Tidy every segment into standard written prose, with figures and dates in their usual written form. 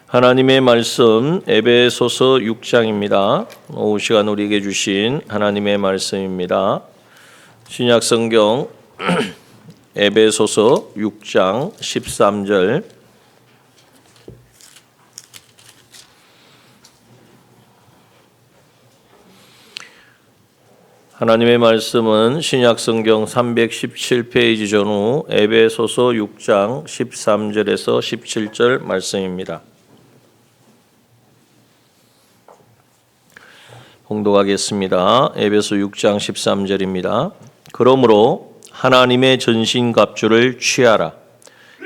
하나님의 말씀 에베소서 6장입니다. 오후 시간 우리에게 주신 하나님의 말씀입니다. 신약 성경 에베소서 6장 13절 하나님의 말씀은 신약 성경 317페이지 전후 에베소서 6장 13절에서 17절 말씀입니다. 봉독하겠습니다. 에베소 6장 13절입니다. 그러므로 하나님의 전신갑주를 취하라.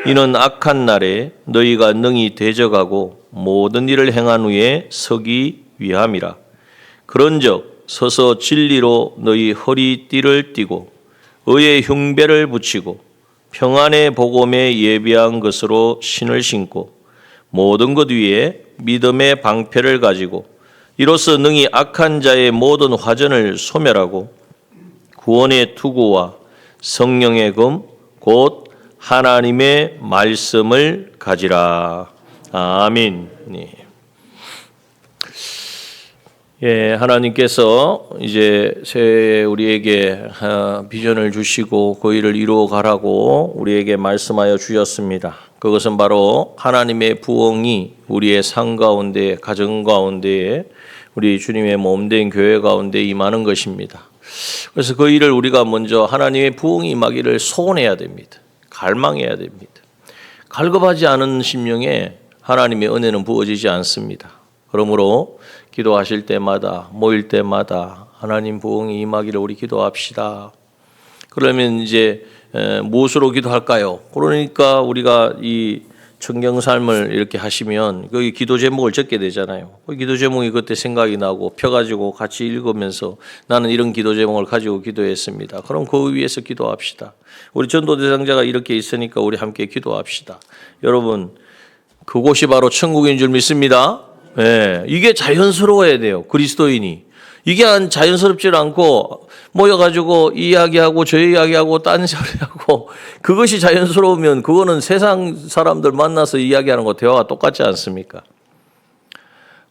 이는 악한 날에 너희가 능히 대적하고 모든 일을 행한 후에 서기 위함이라. 그런즉 서서 진리로 너희 허리띠를 띠고 의의 흉배를 붙이고 평안의 복음에 예비한 것으로 신을 신고 모든 것 위에 믿음의 방패를 가지고 이로써 능히 악한 자의 모든 화전을 소멸하고 구원의 투구와 성령의 금 곧 하나님의 말씀을 가지라. 아멘. 예, 하나님께서 이제 새해 우리에게 비전을 주시고 그 일을 이루어 가라고 우리에게 말씀하여 주셨습니다. 그것은 바로 하나님의 부흥이 우리의 삶 가운데, 가정 가운데에 우리 주님의 몸된 교회 가운데 임하는 것입니다. 그래서 그 일을 우리가 먼저 하나님의 부흥이 임하기를 소원해야 됩니다. 갈망해야 됩니다. 갈급하지 않은 심령에 하나님의 은혜는 부어지지 않습니다. 그러므로 기도하실 때마다 모일 때마다 하나님 부흥이 임하기를 우리 기도합시다. 그러면 이제 무엇으로 기도할까요? 그러니까 우리가 이 청경 삶을 이렇게 하시면 거기 기도 제목을 적게 되잖아요. 그 기도 제목이 그때 생각이 나고 펴가지고 같이 읽으면서 나는 이런 기도 제목을 가지고 기도했습니다. 그럼 그 위에서 기도합시다. 우리 전도 대상자가 이렇게 있으니까 우리 함께 기도합시다. 여러분 그곳이 바로 천국인 줄 믿습니다. 네, 이게 자연스러워야 돼요. 그리스도인이. 이게 자연스럽지 않고 모여가지고 이야기하고 저 이야기하고 딴 소리하고 그것이 자연스러우면 그거는 세상 사람들 만나서 이야기하는 거 대화가 똑같지 않습니까?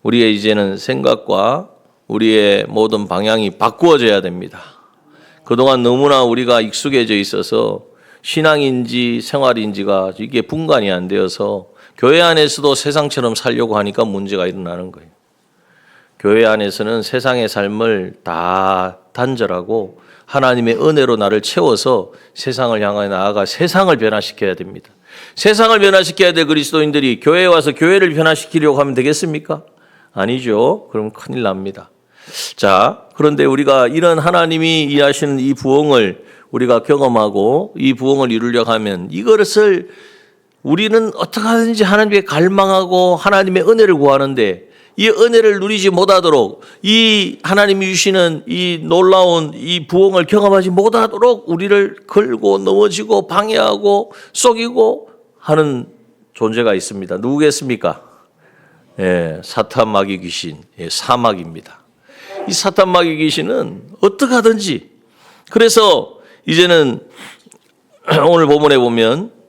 우리의 이제는 생각과 우리의 모든 방향이 바꾸어져야 됩니다. 그동안 너무나 우리가 익숙해져 있어서 신앙인지 생활인지가 이게 분간이 안 되어서 교회 안에서도 세상처럼 살려고 하니까 문제가 일어나는 거예요. 교회 안에서는 세상의 삶을 다 단절하고 하나님의 은혜로 나를 채워서 세상을 향해 나아가 세상을 변화시켜야 됩니다. 세상을 변화시켜야 될 그리스도인들이 교회에 와서 교회를 변화시키려고 하면 되겠습니까? 아니죠. 그럼 큰일 납니다. 자, 그런데 우리가 이런 하나님이 일하시는 이 부흥을 우리가 경험하고 이 부흥을 이루려고 하면 이것을 우리는 어떻게 하든지 하나님께 갈망하고 하나님의 은혜를 구하는데 이 은혜를 누리지 못하도록 이 하나님이 주시는 이 놀라운 이 부흥을 경험하지 못하도록 우리를 걸고 넘어지고 방해하고 속이고 하는 존재가 있습니다. 누구겠습니까? 예, 사탄 마귀 귀신, 예, 사막입니다. 이 사탄 마귀 귀신은 어떻게 하든지 그래서 이제는 오늘 본문에 보면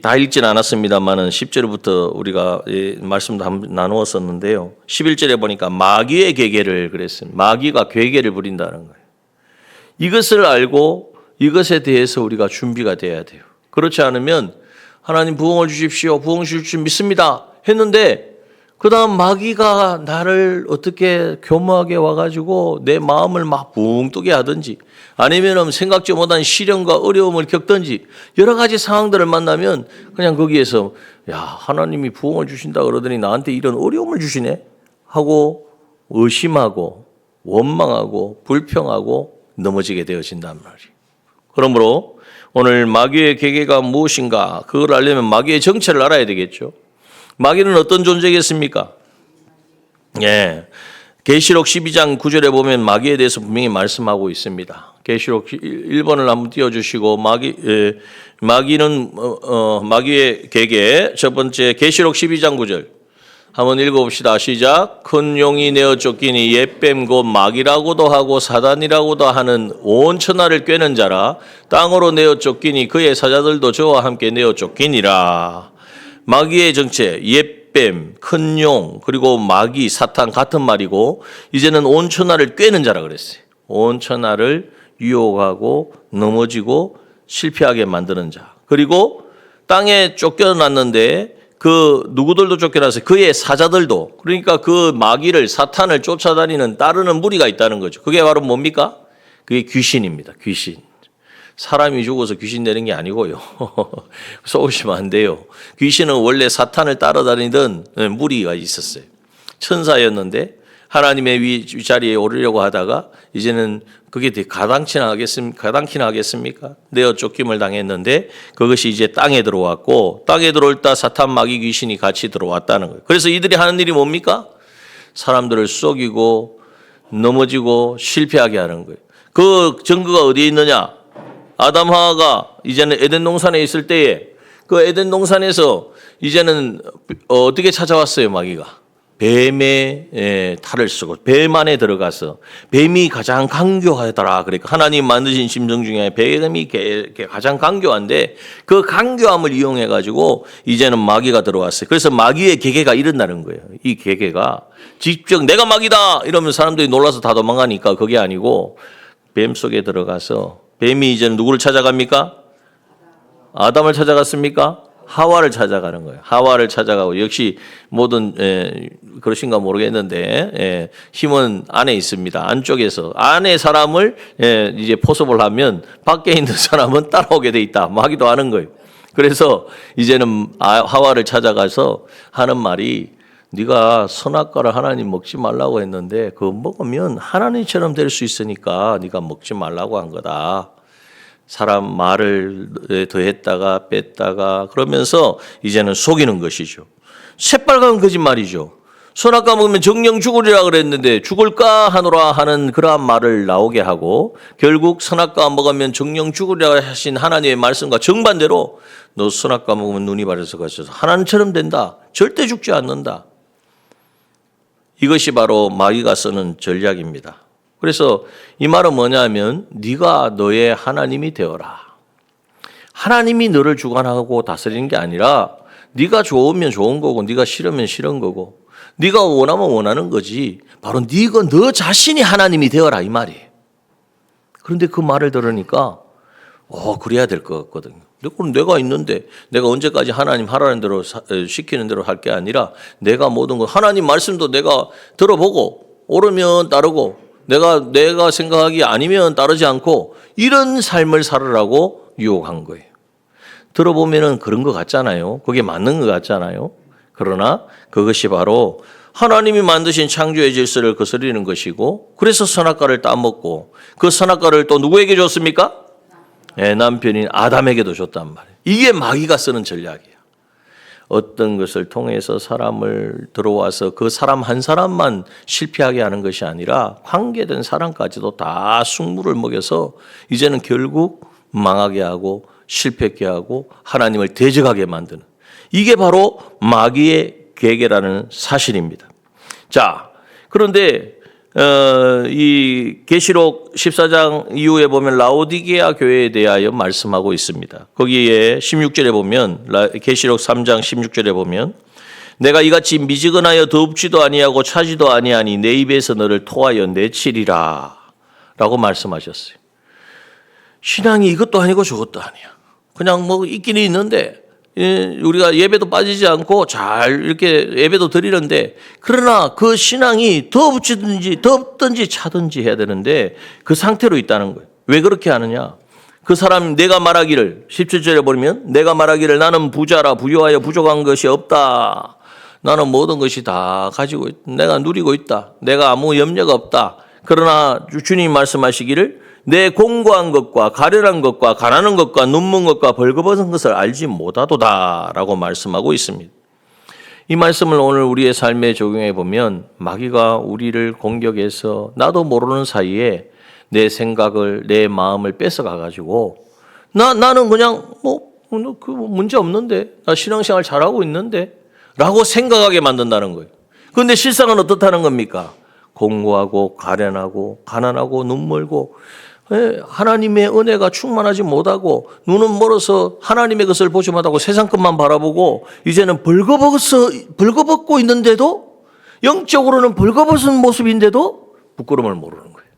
다 읽지는 않았습니다만은 10절부터 우리가 말씀도 한번 나누었었는데요. 11절에 보니까 마귀의 계계를 그랬습니다. 마귀가 계계를 부린다는 거예요. 이것을 알고 이것에 대해서 우리가 준비가 돼야 돼요. 그렇지 않으면 하나님 부흥을 주십시오. 부흥 주실 줄 믿습니다. 했는데 그 다음 마귀가 나를 어떻게 교묘하게 와가지고 내 마음을 막 붕 뜨게 하든지 아니면 생각지 못한 시련과 어려움을 겪든지 여러 가지 상황들을 만나면 그냥 거기에서 야 하나님이 부흥을 주신다 그러더니 나한테 이런 어려움을 주시네 하고 의심하고 원망하고 불평하고 넘어지게 되어진단 말이에요. 그러므로 오늘 마귀의 계계가 무엇인가 그걸 알려면 마귀의 정체를 알아야 되겠죠. 마귀는 어떤 존재겠습니까? 예. 계시록 12장 9절에 보면 마귀에 대해서 분명히 말씀하고 있습니다. 계시록 1번을 한번 띄워주시고 마귀는 마귀의 계계 첫 번째 계시록 12장 9절 한번 읽어봅시다. 시작. 큰 용이 내어 쫓기니 옛뱀 곧 마귀라고도 하고 사단이라고도 하는 온 천하를 꿰는 자라 땅으로 내어 쫓기니 그의 사자들도 저와 함께 내어 쫓기니라. 마귀의 정체, 옛뱀, 큰 용, 그리고 마귀, 사탄 같은 말이고 이제는 온 천하를 꿰는 자라 그랬어요. 온 천하를 유혹하고 넘어지고 실패하게 만드는 자. 그리고 땅에 쫓겨났는데 그 누구들도 쫓겨나서 그의 사자들도, 그러니까 그 마귀를, 사탄을 쫓아다니는 따르는 무리가 있다는 거죠. 그게 바로 뭡니까? 그게 귀신입니다. 귀신. 사람이 죽어서 귀신 되는 게 아니고요. 쏘시면 안 돼요. 귀신은 원래 사탄을 따라다니던 무리가 있었어요. 천사였는데 하나님의 위자리에 오르려고 하다가 이제는 그게 가당키나 하겠습니까? 내어 쫓김을 당했는데 그것이 이제 땅에 들어왔고, 땅에 들어올 때 사탄, 마귀, 귀신이 같이 들어왔다는 거예요. 그래서 이들이 하는 일이 뭡니까? 사람들을 속이고 넘어지고 실패하게 하는 거예요. 그 증거가 어디에 있느냐? 아담 하와가 이제는 에덴 동산에 있을 때에 그 에덴 동산에서 이제는 어떻게 찾아왔어요, 마귀가? 뱀의 탈을 쓰고 뱀 안에 들어가서, 뱀이 가장 강교하더라. 그러니까 하나님 만드신 짐승 중에 뱀이 가장 강교한데 그 강교함을 이용해 가지고 이제는 마귀가 들어왔어요. 그래서 마귀의 계계가 일어나는 거예요. 이 계계가 직접 내가 마귀다 이러면 사람들이 놀라서 다 도망가니까 그게 아니고 뱀 속에 들어가서 뱀이 이제는 누구를 찾아갑니까? 아담을 찾아갔습니까? 하와를 찾아가는 거예요. 하와를 찾아가고, 역시 모든 그러신가 모르겠는데 힘은 안에 있습니다. 안쪽에서 안에 사람을 이제 포섭을 하면 밖에 있는 사람은 따라오게 돼 있다. 마귀도 아는 거예요. 그래서 이제는 하와를 찾아가서 하는 말이, 네가 선악과를 하나님 먹지 말라고 했는데 그거 먹으면 하나님처럼 될 수 있으니까 네가 먹지 말라고 한 거다. 사람 말을 더했다가 뺐다가 그러면서 이제는 속이는 것이죠. 새빨간 거짓말이죠. 선악과 먹으면 정령 죽으리라 그랬는데 죽을까 하노라 하는 그러한 말을 나오게 하고, 결국 선악과 먹으면 정령 죽으리라 하신 하나님의 말씀과 정반대로 너 선악과 먹으면 눈이 바래서 가셔서 하나님처럼 된다. 절대 죽지 않는다. 이것이 바로 마귀가 쓰는 전략입니다. 그래서 이 말은 뭐냐면 네가 너의 하나님이 되어라. 하나님이 너를 주관하고 다스리는 게 아니라 네가 좋으면 좋은 거고 네가 싫으면 싫은 거고 네가 원하면 원하는 거지. 바로 네가 너 자신이 하나님이 되어라 이 말이에요. 그런데 그 말을 들으니까 그래야 될 것 같거든요. 그럼 내가 있는데 내가 언제까지 하나님 하라는 대로 시키는 대로 할 게 아니라 내가 모든 것, 하나님 말씀도 내가 들어보고 옳으면 따르고 내가 생각하기 아니면 따르지 않고 이런 삶을 살으라고 유혹한 거예요. 들어보면은 그런 것 같잖아요. 그게 맞는 것 같잖아요. 그러나 그것이 바로 하나님이 만드신 창조의 질서를 거스르는 것이고, 그래서 선악과를 따먹고 그 선악과를 또 누구에게 줬습니까? 남편인 아담에게도 줬단 말이에요. 이게 마귀가 쓰는 전략이에요. 어떤 것을 통해서 사람을 들어와서 그 사람 한 사람만 실패하게 하는 것이 아니라 관계된 사람까지도 다 숙물을 먹여서 이제는 결국 망하게 하고 실패하게 하고 하나님을 대적하게 만드는, 이게 바로 마귀의 계계라는 사실입니다. 자, 그런데 이 계시록 14장 이후에 보면 라오디게아 교회에 대하여 말씀하고 있습니다. 거기에 16절에 보면, 계시록 3장 16절에 보면, 내가 이같이 미지근하여 더웁지도 아니하고 차지도 아니하니 내 입에서 너를 토하여 내치리라 라고 말씀하셨어요. 신앙이 이것도 아니고 저것도 아니야. 그냥 뭐 있기는 있는데 우리가 예배도 빠지지 않고 잘 이렇게 예배도 드리는데, 그러나 그 신앙이 덥든지 덥든지 차든지 해야 되는데 그 상태로 있다는 거예요. 왜 그렇게 하느냐? 그 사람 내가 말하기를, 17절에 보면 내가 말하기를 나는 부자라 부유하여 부족한 것이 없다. 나는 모든 것이 다 가지고 있다. 내가 누리고 있다. 내가 아무 염려가 없다. 그러나 주님 말씀하시기를 내 공고한 것과 가련한 것과 가난한 것과 눈먼 것과 벌거벗은 것을 알지 못하도다 라고 말씀하고 있습니다. 이 말씀을 오늘 우리의 삶에 적용해 보면 마귀가 우리를 공격해서 나도 모르는 사이에 내 생각을, 내 마음을 뺏어가 가지고 나는 그냥 그 문제 없는데, 나 신앙생활 잘하고 있는데 라고 생각하게 만든다는 거예요. 그런데 실상은 어떻다는 겁니까? 공고하고 가련하고 가난하고 눈멀고 하나님의 은혜가 충만하지 못하고 눈은 멀어서 하나님의 것을 보지 못하고 세상 것만 바라보고 이제는 벌거벗고 있는데도 영적으로는 벌거벗은 모습인데도 부끄러움을 모르는 거예요.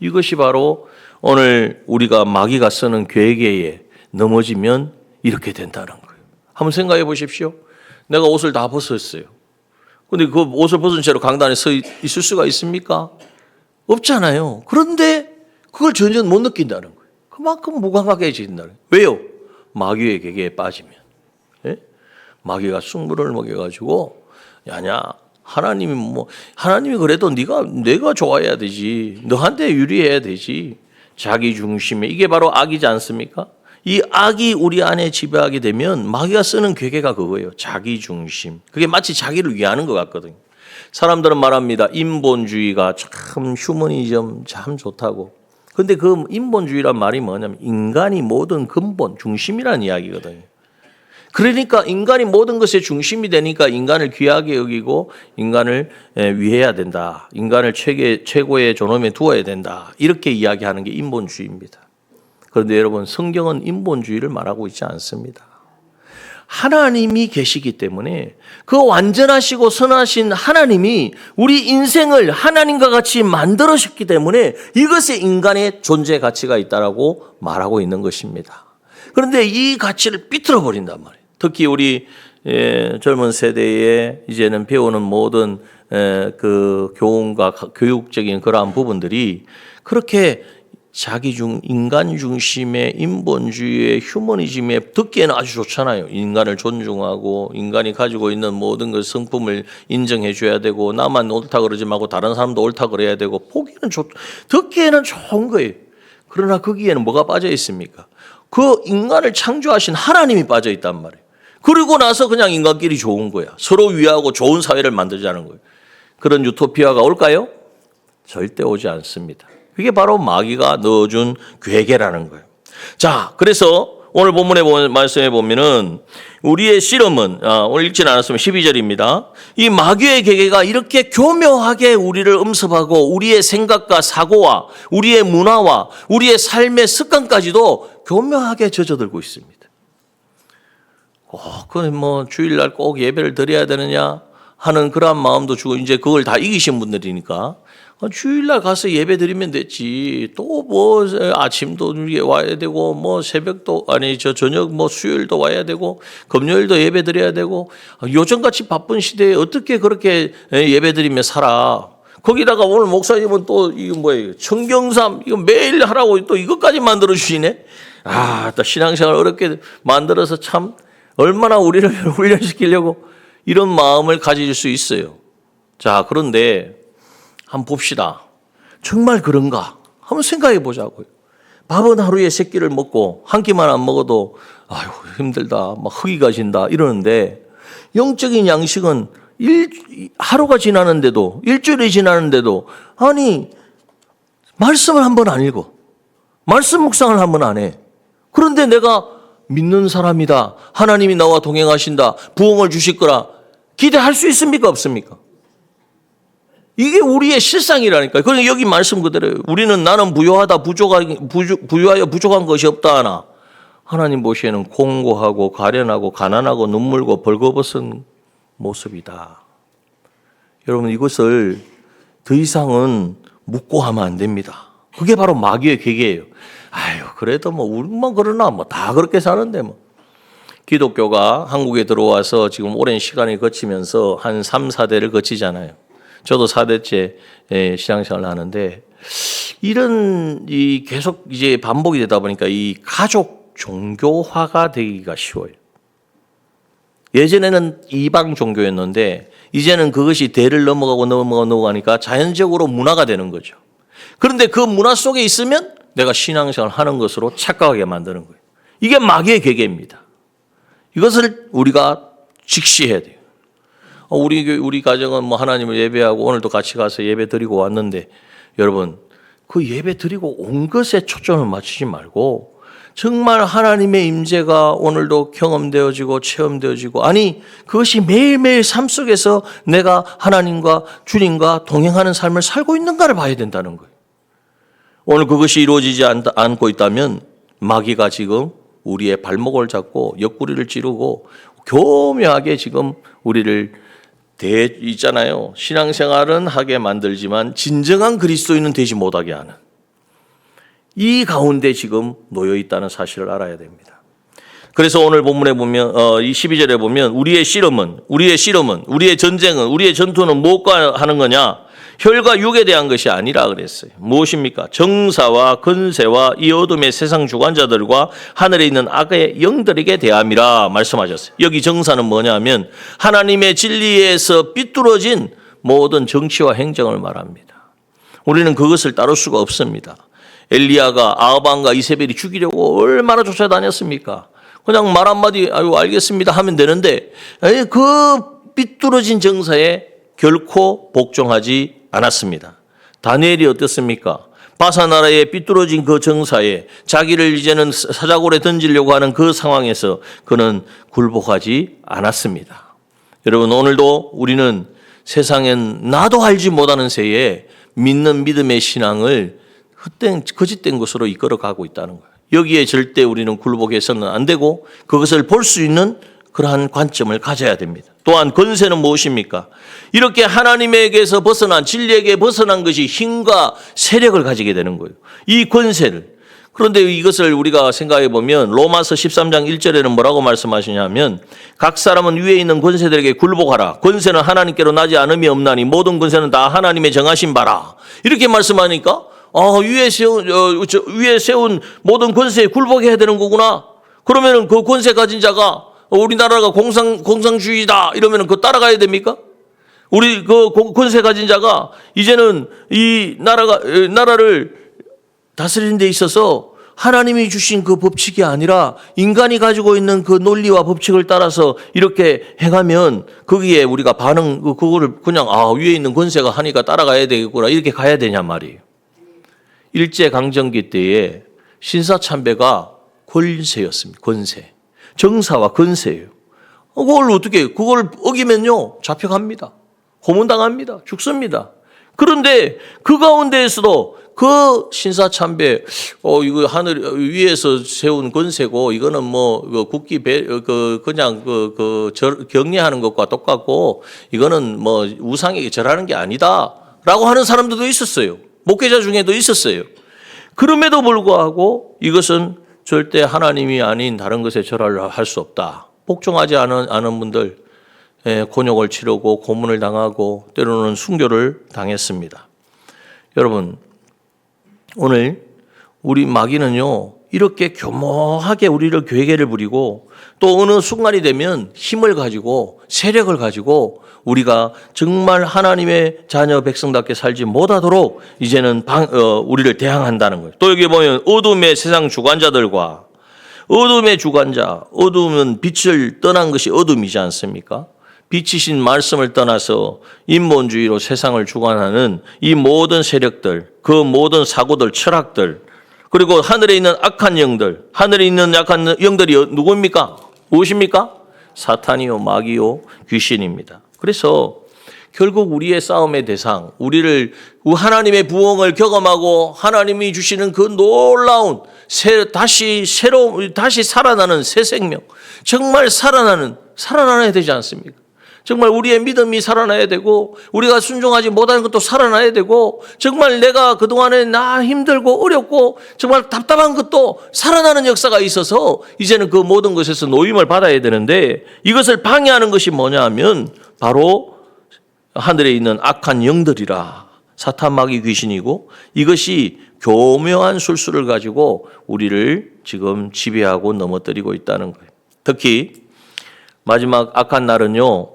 이것이 바로 오늘 우리가 마귀가 쓰는 괴계에 넘어지면 이렇게 된다는 거예요. 한번 생각해 보십시오. 내가 옷을 다 벗었어요. 근데 그 옷을 벗은 채로 강단에 서 있을 수가 있습니까? 없잖아요. 그런데 그걸 전혀 못 느낀다는 거예요. 그만큼 무감각해진다는 거예요. 왜요? 마귀의 계계에 빠지면. 예? 마귀가 쑥물을 먹여가지고 야냐 하나님이 그래도 내가 좋아해야 되지. 너한테 유리해야 되지. 자기 중심에 이게 바로 악이지 않습니까? 이 악이 우리 안에 지배하게 되면 마귀가 쓰는 괴계가 그거예요. 자기 중심. 그게 마치 자기를 위하는 것 같거든요. 사람들은 말합니다. 인본주의가 참 휴머니즘 참 좋다고. 근데 그 인본주의란 말이 뭐냐면 인간이 모든 근본, 중심이라는 이야기거든요. 그러니까 인간이 모든 것의 중심이 되니까 인간을 귀하게 여기고 인간을 위해야 된다. 인간을 최고의 존엄에 두어야 된다. 이렇게 이야기하는 게 인본주의입니다. 그런데 여러분 성경은 인본주의를 말하고 있지 않습니다. 하나님이 계시기 때문에 그 완전하시고 선하신 하나님이 우리 인생을 하나님과 같이 만들으셨기 때문에 이것에 인간의 존재 가치가 있다라고 말하고 있는 것입니다. 그런데 이 가치를 삐뚤어 버린단 말이에요. 특히 우리 젊은 세대에 이제는 배우는 모든 그 교훈과 교육적인 그러한 부분들이 그렇게 인간 중심의 인본주의의 휴머니즘에 듣기에는 아주 좋잖아요. 인간을 존중하고 인간이 가지고 있는 모든 그 성품을 인정해 줘야 되고 나만 옳다 그러지 말고 다른 사람도 옳다 그래야 되고 듣기에는 좋은 거예요. 그러나 거기에는 뭐가 빠져 있습니까? 그 인간을 창조하신 하나님이 빠져 있단 말이에요. 그리고 나서 그냥 인간끼리 좋은 거야. 서로 위하고 좋은 사회를 만들자는 거예요. 그런 유토피아가 올까요? 절대 오지 않습니다. 그게 바로 마귀가 넣어준 괴계라는 거예요. 자, 그래서 오늘 본문에 말씀해 보면은 우리의 씨름은 오늘 읽진 않았으면 12절입니다. 이 마귀의 괴계가 이렇게 교묘하게 우리를 음습하고 우리의 생각과 사고와 우리의 문화와 우리의 삶의 습관까지도 교묘하게 젖어들고 있습니다. 그건 뭐 주일날 꼭 예배를 드려야 되느냐 하는 그러한 마음도 주고 이제 그걸 다 이기신 분들이니까 주일날 가서 예배 드리면 됐지. 또 뭐 아침도 와야 되고 뭐 새벽도 저녁 뭐 수요일도 와야 되고 금요일도 예배 드려야 되고 요즘같이 바쁜 시대에 어떻게 그렇게 예배 드리며 살아. 거기다가 오늘 목사님은 또 이거 뭐예요? 청경삼 이거 매일 하라고 또 이것까지 만들어 주시네. 또 신앙생활 어렵게 만들어서 참 얼마나 우리를 훈련시키려고 이런 마음을 가질 수 있어요. 자, 그런데 한번 봅시다. 정말 그런가? 한번 생각해 보자고요. 밥은 하루에 3끼를 먹고 한 끼만 안 먹어도 아유 힘들다, 막 허기가 진다 이러는데 영적인 양식은 하루가 지나는데도 일주일이 지나는데도 아니 말씀을 한 번 안 읽어. 말씀 묵상을 한 번 안 해. 그런데 내가 믿는 사람이다. 하나님이 나와 동행하신다. 부흥을 주실 거라. 기대할 수 있습니까? 없습니까? 이게 우리의 실상이라니까요. 그러니까 여기 말씀 그대로예요. 우리는 나는 부유하여 부족한 것이 없다 하나. 하나님 보시에는 공고하고 가련하고 가난하고 눈물고 벌거벗은 모습이다. 여러분 이것을 더 이상은 묻고 하면 안 됩니다. 그게 바로 마귀의 계계예요. 아유 그래도 뭐 우리만 그러나 뭐 다 그렇게 사는데 뭐. 기독교가 한국에 들어와서 지금 오랜 시간이 거치면서 한 3, 4대를 거치잖아요. 저도 4대째 신앙생활을 하는데 이런 계속 이제 반복이 되다 보니까 이 가족 종교화가 되기가 쉬워요. 예전에는 이방 종교였는데 이제는 그것이 대를 넘어가니까 자연적으로 문화가 되는 거죠. 그런데 그 문화 속에 있으면 내가 신앙생활을 하는 것으로 착각하게 만드는 거예요. 이게 마귀의 계계입니다. 이것을 우리가 직시해야 돼요. 우리 가정은 뭐 하나님을 예배하고 오늘도 같이 가서 예배 드리고 왔는데 여러분 그 예배 드리고 온 것에 초점을 맞추지 말고 정말 하나님의 임재가 오늘도 경험되어지고 체험되어지고 아니 그것이 매일매일 삶 속에서 내가 하나님과 주님과 동행하는 삶을 살고 있는가를 봐야 된다는 거예요. 오늘 그것이 이루어지지 않고 있다면 마귀가 지금 우리의 발목을 잡고 옆구리를 찌르고 교묘하게 지금 우리를 있잖아요. 신앙생활은 하게 만들지만 진정한 그리스도인은 되지 못하게 하는 이 가운데 지금 놓여 있다는 사실을 알아야 됩니다. 그래서 오늘 본문에 보면 이 12절에 보면 우리의 씨름은 우리의 전쟁은 우리의 전투는 무엇과 하는 거냐? 혈과 육에 대한 것이 아니라 그랬어요. 무엇입니까? 정사와 권세와 이 어둠의 세상 주관자들과 하늘에 있는 악의 영들에게 대함이라 말씀하셨어요. 여기 정사는 뭐냐면 하나님의 진리에서 삐뚤어진 모든 정치와 행정을 말합니다. 우리는 그것을 따를 수가 없습니다. 엘리야가 아합왕과 이세벨이 죽이려고 얼마나 쫓아다녔습니까? 그냥 말 한마디 아유 알겠습니다 하면 되는데 그 삐뚤어진 정사에 결코 복종하지 않았습니다. 다니엘이 어땠습니까? 바사 나라의 삐뚤어진 그 정사에 자기를 이제는 사자골에 던지려고 하는 그 상황에서 그는 굴복하지 않았습니다. 여러분 오늘도 우리는 세상엔 나도 알지 못하는 새에 믿는 믿음의 신앙을 헛된 거짓된 것으로 이끌어가고 있다는 거예요. 여기에 절대 우리는 굴복해서는 안 되고 그것을 볼 수 있는 그러한 관점을 가져야 됩니다. 또한 권세는 무엇입니까? 이렇게 하나님에게서 벗어난 진리에게 벗어난 것이 힘과 세력을 가지게 되는 거예요. 이 권세를. 그런데 이것을 우리가 생각해 보면 로마서 13장 1절에는 뭐라고 말씀하시냐면 각 사람은 위에 있는 권세들에게 굴복하라. 권세는 하나님께로 나지 않음이 없나니 모든 권세는 다 하나님의 정하신 바라. 이렇게 말씀하니까 위에 세운 모든 권세에 굴복해야 되는 거구나. 그러면은 그 권세 가진 자가 우리나라가 공산주의다 이러면은 그거 따라가야 됩니까? 우리 그 권세 가진 자가 이제는 이 나라를 다스리는 데 있어서 하나님이 주신 그 법칙이 아니라 인간이 가지고 있는 그 논리와 법칙을 따라서 이렇게 행하면 거기에 우리가 그거를 그냥 위에 있는 권세가 하니까 따라가야 되겠구나 이렇게 가야 되냔 말이에요. 일제강점기 때에 신사참배가 권세였습니다. 권세. 정사와 권세예요. 그걸 어기면요 잡혀갑니다. 고문당합니다. 죽습니다. 그런데 그 가운데에서도 그 신사참배 이거 하늘 위에서 세운 권세고 이거는 뭐 국기 그냥 경례하는 것과 똑같고 이거는 뭐 우상에게 절하는 게 아니다라고 하는 사람들도 있었어요. 목회자 중에도 있었어요. 그럼에도 불구하고 이것은 절대 하나님이 아닌 다른 것에 절하를 할 수 없다. 복종하지 않은 분들 곤욕을 치르고 고문을 당하고 때로는 순교를 당했습니다. 여러분 오늘 우리 마귀는요 이렇게 교묘하게 우리를 괴계를 부리고 또 어느 순간이 되면 힘을 가지고 세력을 가지고 우리가 정말 하나님의 자녀 백성답게 살지 못하도록 이제는 우리를 대항한다는 거예요. 또 여기 보면 어둠의 세상 주관자들과 어둠의 주관자, 어둠은 빛을 떠난 것이 어둠이지 않습니까? 빛이신 말씀을 떠나서 인본주의로 세상을 주관하는 이 모든 세력들, 그 모든 사고들, 철학들, 그리고 하늘에 있는 악한 영들, 하늘에 있는 약한 영들이 누구입니까? 무엇입니까? 사탄이요, 마귀요, 귀신입니다. 그래서 결국 우리의 싸움의 대상, 우리를 하나님의 부흥을 경험하고 하나님이 주시는 그 놀라운 다시 살아나는 새 생명, 정말 살아나야 되지 않습니까? 정말 우리의 믿음이 살아나야 되고 우리가 순종하지 못하는 것도 살아나야 되고 정말 내가 그동안에 힘들고 어렵고 정말 답답한 것도 살아나는 역사가 있어서 이제는 그 모든 것에서 노임을 받아야 되는데 이것을 방해하는 것이 뭐냐 하면 바로 하늘에 있는 악한 영들이라 사탄 마귀 귀신이고 이것이 교묘한 술수를 가지고 우리를 지금 지배하고 넘어뜨리고 있다는 거예요. 특히 마지막 악한 날은요.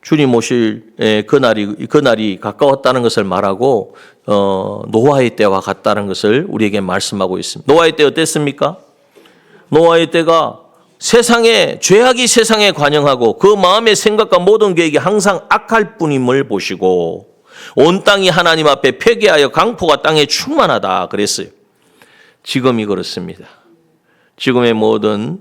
주님 오실 그날이 가까웠다는 것을 말하고 노아의 때와 같다는 것을 우리에게 말씀하고 있습니다. 노아의 때 어땠습니까? 노아의 때가 죄악이 세상에 관영하고 그 마음의 생각과 모든 계획이 항상 악할 뿐임을 보시고 온 땅이 하나님 앞에 폐괴하여 강포가 땅에 충만하다 그랬어요. 지금이 그렇습니다. 지금의 모든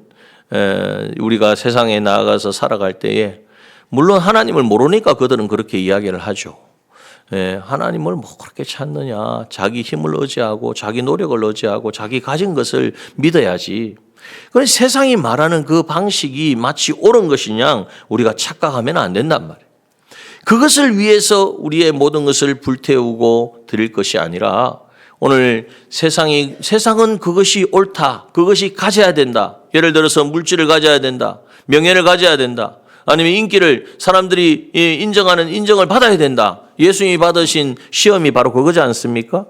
우리가 세상에 나아가서 살아갈 때에 물론 하나님을 모르니까 그들은 그렇게 이야기를 하죠. 하나님을 뭐 그렇게 찾느냐. 자기 힘을 의지하고 자기 노력을 의지하고 자기 가진 것을 믿어야지. 그런데 세상이 말하는 그 방식이 마치 옳은 것이냐 우리가 착각하면 안 된단 말이에요. 그것을 위해서 우리의 모든 것을 불태우고 드릴 것이 아니라 오늘 세상은 그것이 옳다. 그것이 가져야 된다. 예를 들어서 물질을 가져야 된다. 명예를 가져야 된다. 아니면 인기를 사람들이 인정을 받아야 된다. 예수님이 받으신 시험이 바로 그거지 않습니까?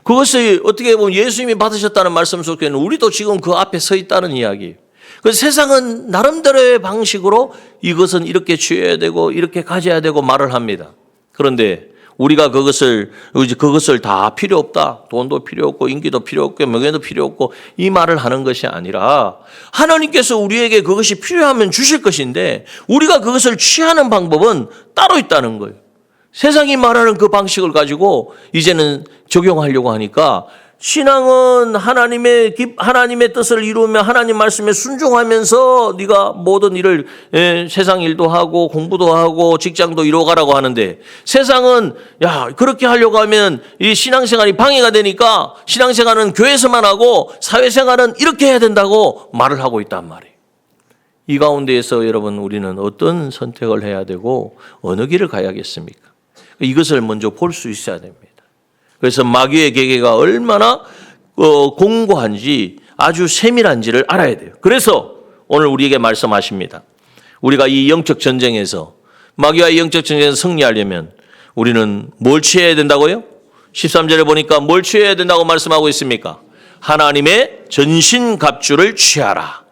그것을 어떻게 보면 예수님이 받으셨다는 말씀 속에는 우리도 지금 그 앞에 서 있다는 이야기예요. 그래서 세상은 나름대로의 방식으로 이것은 이렇게 취해야 되고 이렇게 가져야 되고 말을 합니다. 그런데 우리가 그것을 다 필요 없다. 돈도 필요 없고 인기도 필요 없고 명예도 필요 없고 이 말을 하는 것이 아니라 하나님께서 우리에게 그것이 필요하면 주실 것인데 우리가 그것을 취하는 방법은 따로 있다는 거예요. 세상이 말하는 그 방식을 가지고 이제는 적용하려고 하니까 신앙은 하나님의 뜻을 이루며 하나님 말씀에 순종하면서 네가 모든 일을 세상 일도 하고 공부도 하고 직장도 이루어가라고 하는데 세상은 그렇게 하려고 하면 이 신앙생활이 방해가 되니까 신앙생활은 교회에서만 하고 사회생활은 이렇게 해야 된다고 말을 하고 있단 말이에요. 이 가운데에서 여러분 우리는 어떤 선택을 해야 되고 어느 길을 가야겠습니까? 이것을 먼저 볼 수 있어야 됩니다. 그래서 마귀의 계계가 얼마나 공고한지 아주 세밀한지를 알아야 돼요. 그래서 오늘 우리에게 말씀하십니다. 우리가 이 영적 전쟁에서 마귀와 이 영적 전쟁에서 승리하려면 우리는 뭘 취해야 된다고요? 13절에 보니까 뭘 취해야 된다고 말씀하고 있습니까? 하나님의 전신갑주를 취하라.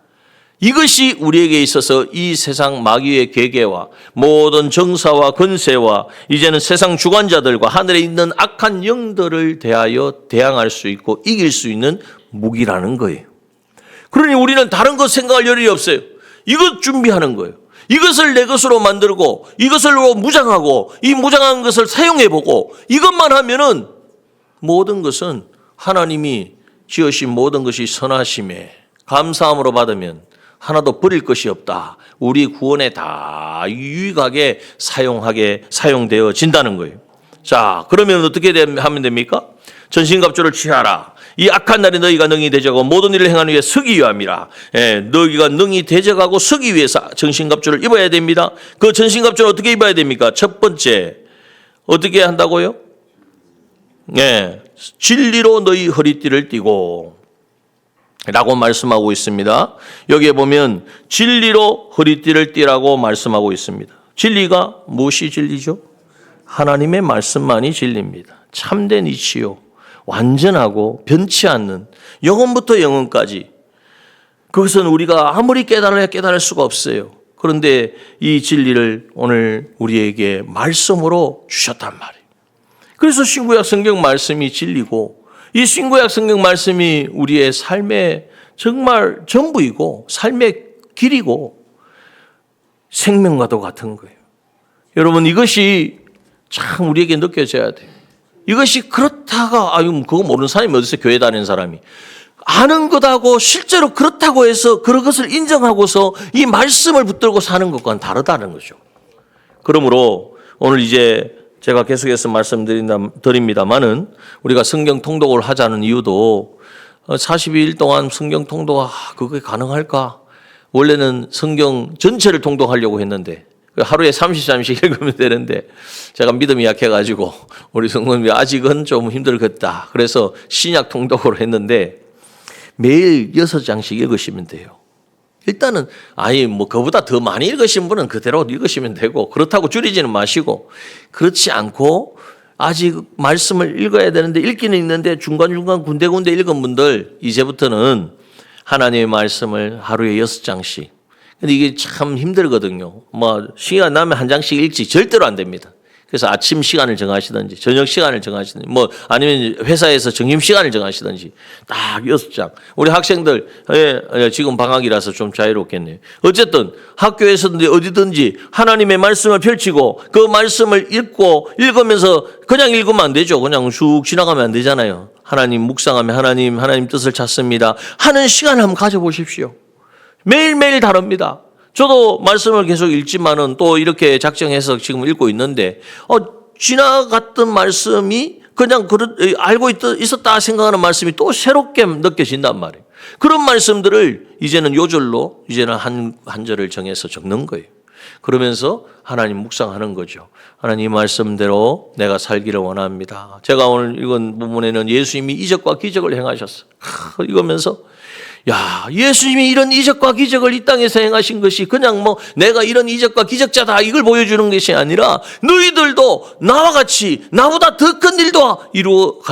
이것이 우리에게 있어서 이 세상 마귀의 계계와 모든 정사와 권세와 이제는 세상 주관자들과 하늘에 있는 악한 영들을 대항할 수 있고 이길 수 있는 무기라는 거예요. 그러니 우리는 다른 것 생각할 여력이 없어요. 이것 준비하는 거예요. 이것을 내 것으로 만들고 이것으로 무장하고 이 무장한 것을 사용해보고 이것만 하면은 모든 것은 하나님이 지으신 모든 것이 선하심에 감사함으로 받으면 하나도 버릴 것이 없다. 우리 구원에 다 유익하게 사용되어진다는 거예요. 자, 그러면 어떻게 하면 됩니까? 전신갑주를 취하라. 이 악한 날에 너희가 능히 대적하고 모든 일을 행하는 위해 서기 위함이라. 너희가 능히 대적하고 서기 위해서 전신갑주를 입어야 됩니다. 그 전신갑주를 어떻게 입어야 됩니까? 첫 번째, 어떻게 한다고요? 진리로 너희 허리띠를 띠고 라고 말씀하고 있습니다. 여기에 보면 진리로 허리띠를 띠라고 말씀하고 있습니다. 진리가 무엇이 진리죠? 하나님의 말씀만이 진리입니다. 참된 이치요. 완전하고 변치 않는 영혼부터 영혼까지. 그것은 우리가 아무리 깨달아야 깨달을 수가 없어요. 그런데 이 진리를 오늘 우리에게 말씀으로 주셨단 말이에요. 그래서 신구약 성경 말씀이 진리고 이 신구약 성경 말씀이 우리의 삶의 정말 전부이고 삶의 길이고 생명과도 같은 거예요. 여러분 이것이 참 우리에게 느껴져야 돼요. 이것이 그렇다가 그거 모르는 사람이 어디서 교회 다니는 사람이 아는 것하고 실제로 그렇다고 해서 그런 것을 인정하고서 이 말씀을 붙들고 사는 것과는 다르다는 거죠. 그러므로 오늘 이제 제가 계속해서 말씀드립니다만은 우리가 성경 통독을 하자는 이유도 42일 동안 성경 통독 그게 가능할까? 원래는 성경 전체를 통독하려고 했는데 하루에 30잠씩 읽으면 되는데 제가 믿음이 약해가지고 우리 성도님이 아직은 좀 힘들겠다. 그래서 신약 통독으로 했는데 매일 6장씩 읽으시면 돼요. 일단은 그보다 더 많이 읽으신 분은 그대로 읽으시면 되고 그렇다고 줄이지는 마시고 그렇지 않고 아직 말씀을 읽어야 되는데 읽기는 읽는데 중간중간 군데군데 읽은 분들 이제부터는 하나님의 말씀을 하루에 6장씩. 근데 이게 참 힘들거든요. 시간 나면 한 장씩 읽지 절대로 안 됩니다. 그래서 아침 시간을 정하시든지 저녁 시간을 정하시든지 아니면 회사에서 점심시간을 정하시든지 딱 6장. 우리 학생들 지금 방학이라서 좀 자유롭겠네요. 어쨌든 학교에서든지 어디든지 하나님의 말씀을 펼치고 그 말씀을 읽으면서 그냥 읽으면 안 되죠. 그냥 쑥 지나가면 안 되잖아요. 하나님 묵상하며 하나님 뜻을 찾습니다 하는 시간을 한번 가져보십시오. 매일매일 다릅니다. 저도 말씀을 계속 읽지만은 또 이렇게 작정해서 지금 읽고 있는데 지나갔던 말씀이 그냥 알고 있었다 생각하는 말씀이 또 새롭게 느껴진단 말이에요. 그런 말씀들을 이제는 요절로 이제는 한 절을 정해서 적는 거예요. 그러면서 하나님 묵상하는 거죠. 하나님 말씀대로 내가 살기를 원합니다. 제가 오늘 읽은 부분에는 예수님이 이적과 기적을 행하셨어요. 이거면서 야, 예수님이 이런 이적과 기적을 이 땅에서 행하신 것이 그냥 뭐 내가 이런 이적과 기적자다 이걸 보여주는 것이 아니라 너희들도 나와 같이 나보다 더 큰 일도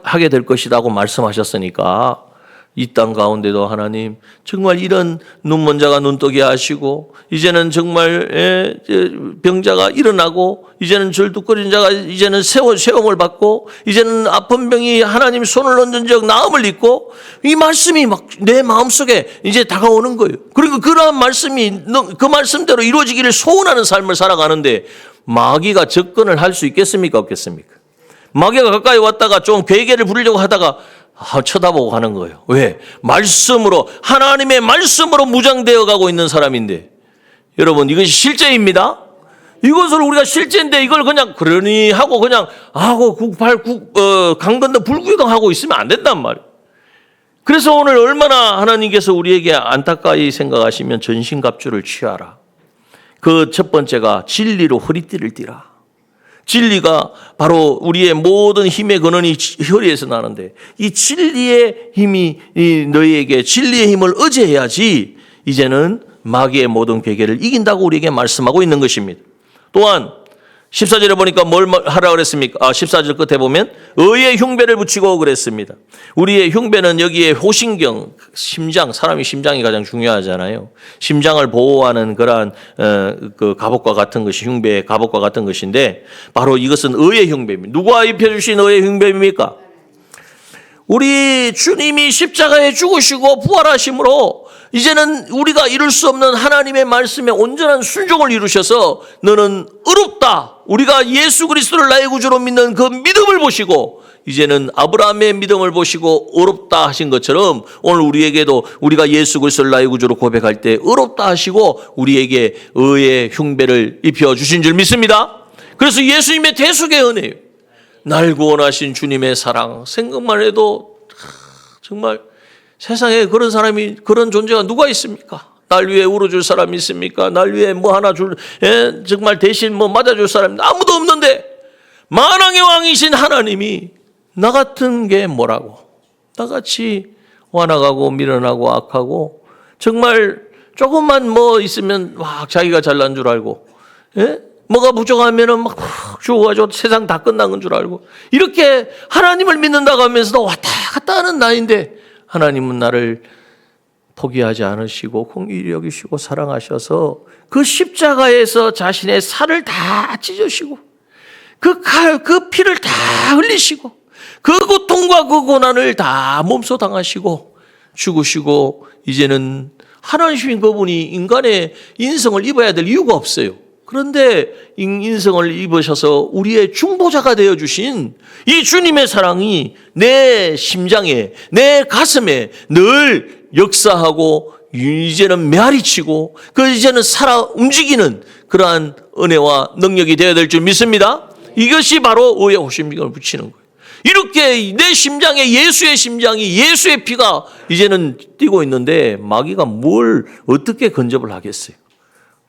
하게 될 것이라고 말씀하셨으니까 이 땅 가운데도 하나님 정말 이런 눈먼 자가 눈뜨게 하시고 이제는 정말 병자가 일어나고 이제는 절뚝거리는 자가 이제는 세움을 받고 이제는 아픈 병이 하나님 손을 얹은 적 나음을 입고 이 말씀이 막 내 마음속에 이제 다가오는 거예요. 그리고 그러한 말씀이 그 말씀대로 이루어지기를 소원하는 삶을 살아가는데 마귀가 접근을 할 수 있겠습니까? 없겠습니까? 마귀가 가까이 왔다가 좀 괴계를 부리려고 하다가 쳐다보고 가는 거예요. 왜? 말씀으로 하나님의 말씀으로 무장되어 가고 있는 사람인데 여러분 이것이 실제입니다. 이것을 우리가 실제인데 이걸 그냥 그러니 하고 그냥 하고 강 건너 불구경하고 있으면 안 된단 말이에요. 그래서 오늘 얼마나 하나님께서 우리에게 안타까이 생각하시면 전신갑주를 취하라. 그 첫 번째가 진리로 허리띠를 띠라. 진리가 바로 우리의 모든 힘의 근원이 혈에서 나는데 이 진리의 힘이 너희에게 진리의 힘을 의지해야지 이제는 마귀의 모든 괴계를 이긴다고 우리에게 말씀하고 있는 것입니다. 또한 14절에 보니까 뭘 하라 그랬습니까? 14절 끝에 보면 의의 흉배를 붙이고 그랬습니다. 우리의 흉배는 여기에 호신경, 심장, 사람이 심장이 가장 중요하잖아요. 심장을 보호하는 그러한 그 갑옷과 같은 것이 흉배의 갑옷과 같은 것인데 바로 이것은 의의 흉배입니다. 누가 입혀주신 의의 흉배입니까? 우리 주님이 십자가에 죽으시고 부활하심으로 이제는 우리가 이룰 수 없는 하나님의 말씀에 온전한 순종을 이루셔서 너는 의롭다. 우리가 예수 그리스도를 나의 구주로 믿는 그 믿음을 보시고 이제는 아브라함의 믿음을 보시고 의롭다 하신 것처럼 오늘 우리에게도 우리가 예수 그리스도를 나의 구주로 고백할 때 의롭다 하시고 우리에게 의의 흉배를 입혀주신 줄 믿습니다. 그래서 예수님의 대속의 은혜예요. 날 구원하신 주님의 사랑 생각만 해도 정말 세상에 그런 사람이 그런 존재가 누가 있습니까? 날 위해 울어줄 사람이 있습니까? 날 위해 뭐 하나 정말 대신 뭐 맞아줄 사람이 아무도 없는데 만왕의 왕이신 하나님이 나 같은 게 뭐라고 나같이 와나가고 밀어나고 악하고 정말 조금만 뭐 있으면 막 자기가 잘난 줄 알고 뭐가 부족하면은 막 죽어가지고 세상 다 끝난 건 줄 알고 이렇게 하나님을 믿는다고 하면서도 왔다 갔다 하는 나인데 하나님은 나를 포기하지 않으시고 공의히 여기시고 사랑하셔서 그 십자가에서 자신의 살을 다 찢으시고 그 피를 다 흘리시고 그 고통과 그 고난을 다 몸소 당하시고 죽으시고 이제는 하나님이신 그분이 인간의 인성을 입어야 될 이유가 없어요. 그런데 인성을 입으셔서 우리의 중보자가 되어주신 이 주님의 사랑이 내 심장에 내 가슴에 늘 역사하고 이제는 메아리치고 이제는 살아 움직이는 그러한 은혜와 능력이 되어야 될 줄 믿습니다. 이것이 바로 의의 호신경을 붙이는 거예요. 이렇게 내 심장에 예수의 심장이 예수의 피가 이제는 뛰고 있는데 마귀가 뭘 어떻게 근접을 하겠어요?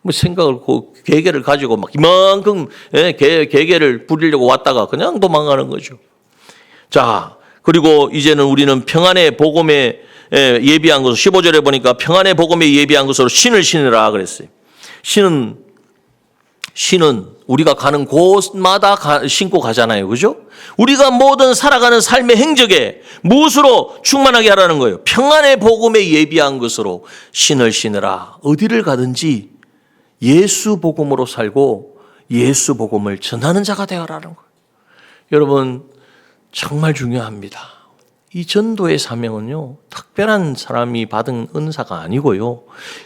뭐 생각을 계계를 가지고 막 이만큼 계계를 부리려고 왔다가 그냥 도망가는 거죠. 자, 그리고 이제는 우리는 평안의 복음에 예비한 것으로 15절에 보니까 평안의 복음에 예비한 것으로 신을 신으라 그랬어요. 신은 우리가 가는 곳마다 신고 가잖아요. 그죠? 우리가 모든 살아가는 삶의 행적에 무엇으로 충만하게 하라는 거예요? 평안의 복음에 예비한 것으로 신을 신으라. 어디를 가든지 예수 복음으로 살고 예수 복음을 전하는 자가 되어라는 거예요. 여러분 정말 중요합니다. 이 전도의 사명은요 특별한 사람이 받은 은사가 아니고요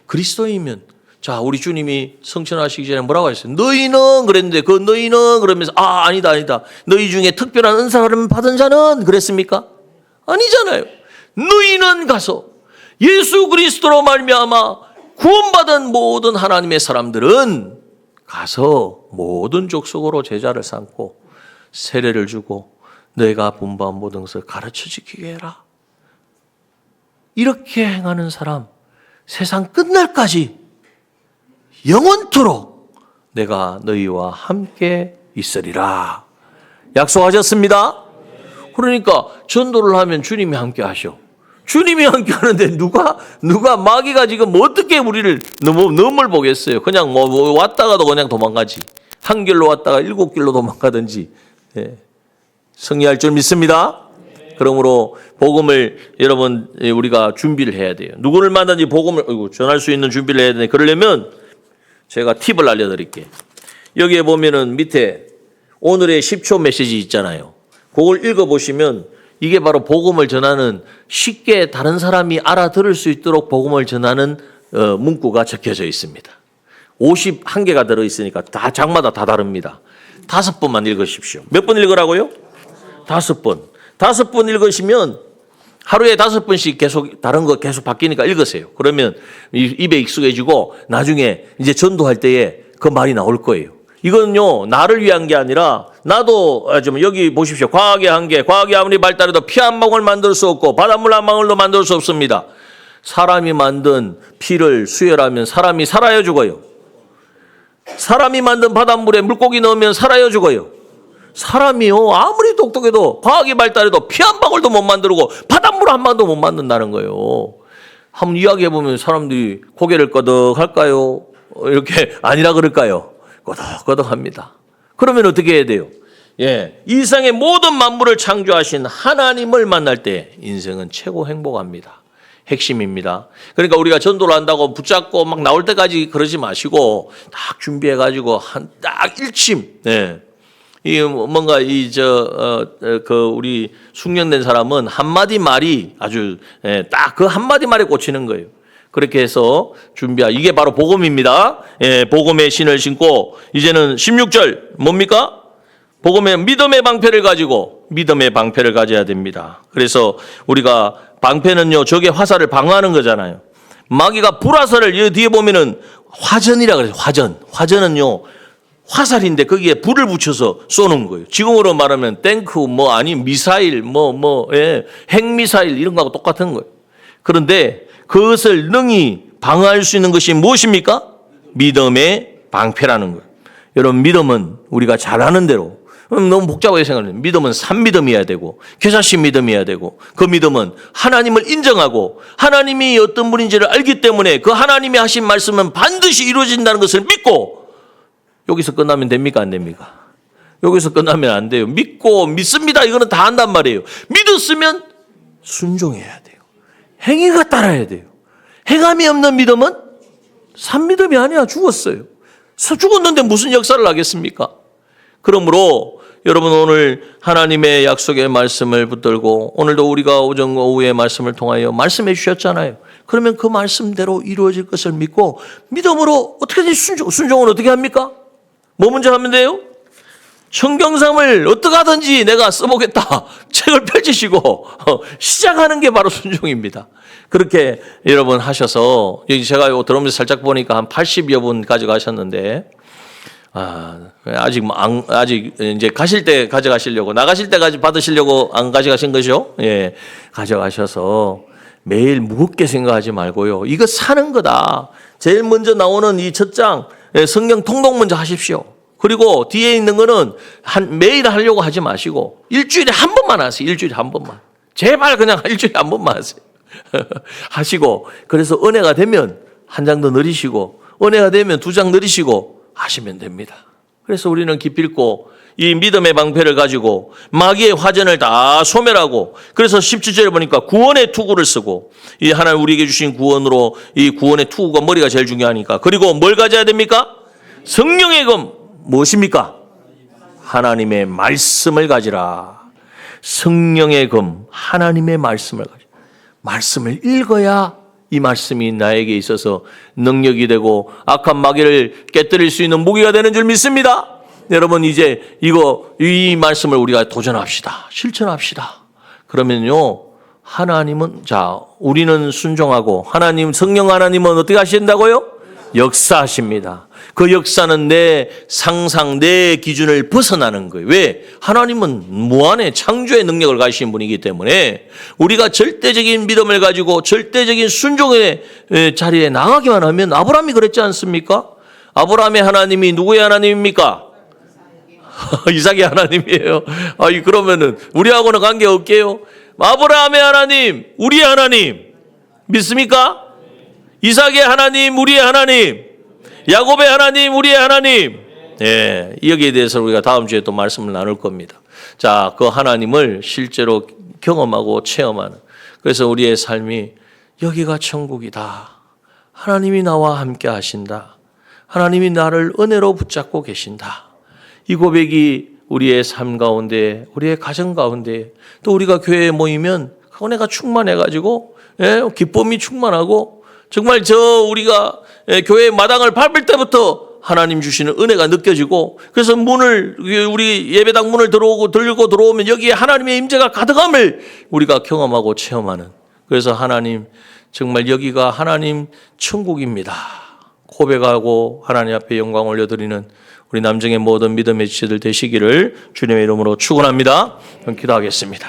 그리스도이면 자 우리 주님이 성천하시기 전에 뭐라고 했어요? 너희는 그랬는데 그 너희는 그러면서 아니다 너희 중에 특별한 은사를 받은 자는 그랬습니까? 아니잖아요. 너희는 가서 예수 그리스도로 말미암아 구원받은 모든 하나님의 사람들은 가서 모든 족속으로 제자를 삼고 세례를 주고 내가 분부한 모든 것을 가르쳐 지키게 해라. 이렇게 행하는 사람 세상 끝날까지 영원토록 내가 너희와 함께 있으리라. 약속하셨습니다. 그러니까 전도를 하면 주님이 함께 하셔. 주님이 함께 하는데 누가 마귀가 지금 어떻게 우리를 넘을 보겠어요. 그냥 뭐 왔다가도 그냥 도망가지. 한 길로 왔다가 7길로 도망가든지. 예. 승리할 줄 믿습니다. 그러므로 복음을 여러분 우리가 준비를 해야 돼요. 누구를 만나든지 복음을 전할 수 있는 준비를 해야 되는데 그러려면 제가 팁을 알려드릴게요. 여기에 보면은 밑에 오늘의 10초 메시지 있잖아요. 그걸 읽어보시면 이게 바로 복음을 전하는 쉽게 다른 사람이 알아들을 수 있도록 복음을 전하는 문구가 적혀져 있습니다. 51개가 들어있으니까 다 장마다 다 다릅니다. 5번만 읽으십시오. 몇 번 읽으라고요? 5번. 5번 읽으시면 하루에 5번씩 계속 다른 거 계속 바뀌니까 읽으세요. 그러면 입에 익숙해지고 나중에 이제 전도할 때에 그 말이 나올 거예요. 이건요 나를 위한 게 아니라 나도 여기 보십시오. 과학의 한계, 과학이 아무리 발달해도 피 한 방울 만들 수 없고 바닷물 한 방울도 만들 수 없습니다. 사람이 만든 피를 수혈하면 사람이 살아요 죽어요? 사람이 만든 바닷물에 물고기 넣으면 살아요 죽어요? 사람이요 아무리 똑똑해도 과학이 발달해도 피 한 방울도 못 만들고 바닷물 한 방울도 못 만든다는 거예요. 한번 이야기해보면 사람들이 고개를 끄덕할까요? 이렇게 아니라 그럴까요? 끄덕끄덕합니다. 그러면 어떻게 해야 돼요? 예, 이 세상의 모든 만물을 창조하신 하나님을 만날 때 인생은 최고 행복합니다. 핵심입니다. 그러니까 우리가 전도를 한다고 붙잡고 막 나올 때까지 그러지 마시고 딱 준비해가지고 딱 일침. 예. 이 뭔가 우리 숙련된 사람은 한마디 말이 아주 딱 그 한마디 말에 꽂히는 거예요. 그렇게 해서 이게 바로 복음입니다. 예, 복음의 신을 신고 이제는 16절 뭡니까? 복음의 믿음의 방패를 가지고 믿음의 방패를 가져야 됩니다. 그래서 우리가 방패는요 적의 화살을 방어하는 거잖아요. 마귀가 불화살을 여기 뒤에 보면은 화전이라 그래요. 화전은요 화살인데 거기에 불을 붙여서 쏘는 거예요. 지금으로 말하면 탱크 미사일 핵미사일 이런 거하고 똑같은 거예요. 그런데 그것을 능히 방어할 수 있는 것이 무엇입니까? 믿음의 방패라는 거예요. 여러분 믿음은 우리가 잘 아는 대로 너무 복잡하게 생각해요. 믿음은 산믿음이어야 되고 계사신 믿음이어야 되고 그 믿음은 하나님을 인정하고 하나님이 어떤 분인지를 알기 때문에 그 하나님이 하신 말씀은 반드시 이루어진다는 것을 믿고 여기서 끝나면 됩니까? 안 됩니까? 여기서 끝나면 안 돼요. 믿습니다. 이거는 다 한단 말이에요. 믿었으면 순종해야 돼요. 행위가 따라야 돼요. 행함이 없는 믿음은 산믿음이 아니야. 죽었어요. 죽었는데 무슨 역사를 하겠습니까? 그러므로 여러분 오늘 하나님의 약속의 말씀을 붙들고 오늘도 우리가 오전 오후의 말씀을 통하여 말씀해 주셨잖아요. 그러면 그 말씀대로 이루어질 것을 믿고 믿음으로 어떻게든지 순종을 어떻게 합니까? 뭐 먼저 하면 돼요? 성경상을 어떻게 하든지 내가 써보겠다. 책을 펼치시고 시작하는 게 바로 순종입니다. 그렇게 여러분 하셔서 여기 제가 이거 들어오면서 살짝 보니까 한 80여 분 가져가셨는데 아직 이제 가실 때 가져가시려고 나가실 때까지 받으시려고 안 가져가신 거죠? 예, 가져가셔서 매일 무겁게 생각하지 말고요. 이거 사는 거다. 제일 먼저 나오는 이 첫 장 성경 통독 먼저 하십시오. 그리고 뒤에 있는 거는 매일 하려고 하지 마시고 일주일에 한 번만 하세요. 일주일에 한 번만. 제발 그냥 일주일에 한 번만 하세요. 하시고 그래서 은혜가 되면 한 장 더 늘리시고 은혜가 되면 2장 늘리시고 하시면 됩니다. 그래서 우리는 기필코 이 믿음의 방패를 가지고 마귀의 화전을 다 소멸하고 그래서 17절에 보니까 구원의 투구를 쓰고 이 하나님 우리에게 주신 구원으로 이 구원의 투구가 머리가 제일 중요하니까 그리고 뭘 가져야 됩니까? 성령의 검 무엇입니까? 하나님의 말씀을 가지라. 성령의 검 하나님의 말씀을 가지라. 말씀을 읽어야 이 말씀이 나에게 있어서 능력이 되고 악한 마귀를 깨뜨릴 수 있는 무기가 되는 줄 믿습니다. 여러분 이제 이 말씀을 우리가 도전합시다. 실천합시다. 그러면요 하나님은 우리는 순종하고 성령 하나님은 어떻게 하신다고요? 역사하십니다. 그 역사는 내 상상, 내 기준을 벗어나는 거예요. 왜? 하나님은 무한의 창조의 능력을 가지신 분이기 때문에 우리가 절대적인 믿음을 가지고 절대적인 순종의 자리에 나가기만 하면, 아브라함이 그랬지 않습니까? 아브라함의 하나님이 누구의 하나님입니까? 이삭의 하나님이에요. 그러면은 우리하고는 관계없게요. 아브라함의 하나님, 우리의 하나님 믿습니까? 이삭의 하나님, 우리의 하나님, 야곱의 하나님, 우리의 하나님. 예, 여기에 대해서 우리가 다음 주에 또 말씀을 나눌 겁니다. 자, 그 하나님을 실제로 경험하고 체험하는. 그래서 우리의 삶이 여기가 천국이다. 하나님이 나와 함께 하신다. 하나님이 나를 은혜로 붙잡고 계신다. 이 고백이 우리의 삶 가운데, 우리의 가정 가운데, 또 우리가 교회에 모이면 그 은혜가 충만해가지고, 기쁨이 충만하고, 정말 우리가 교회 마당을 밟을 때부터 하나님 주시는 은혜가 느껴지고, 그래서 우리 예배당 문을 들고 들어오면 여기에 하나님의 임재가 가득함을 우리가 경험하고 체험하는. 그래서 하나님, 정말 여기가 하나님 천국입니다. 고백하고 하나님 앞에 영광 올려드리는 우리 남정의 모든 믿음의 지체들 되시기를 주님의 이름으로 축원합니다. 기도하겠습니다.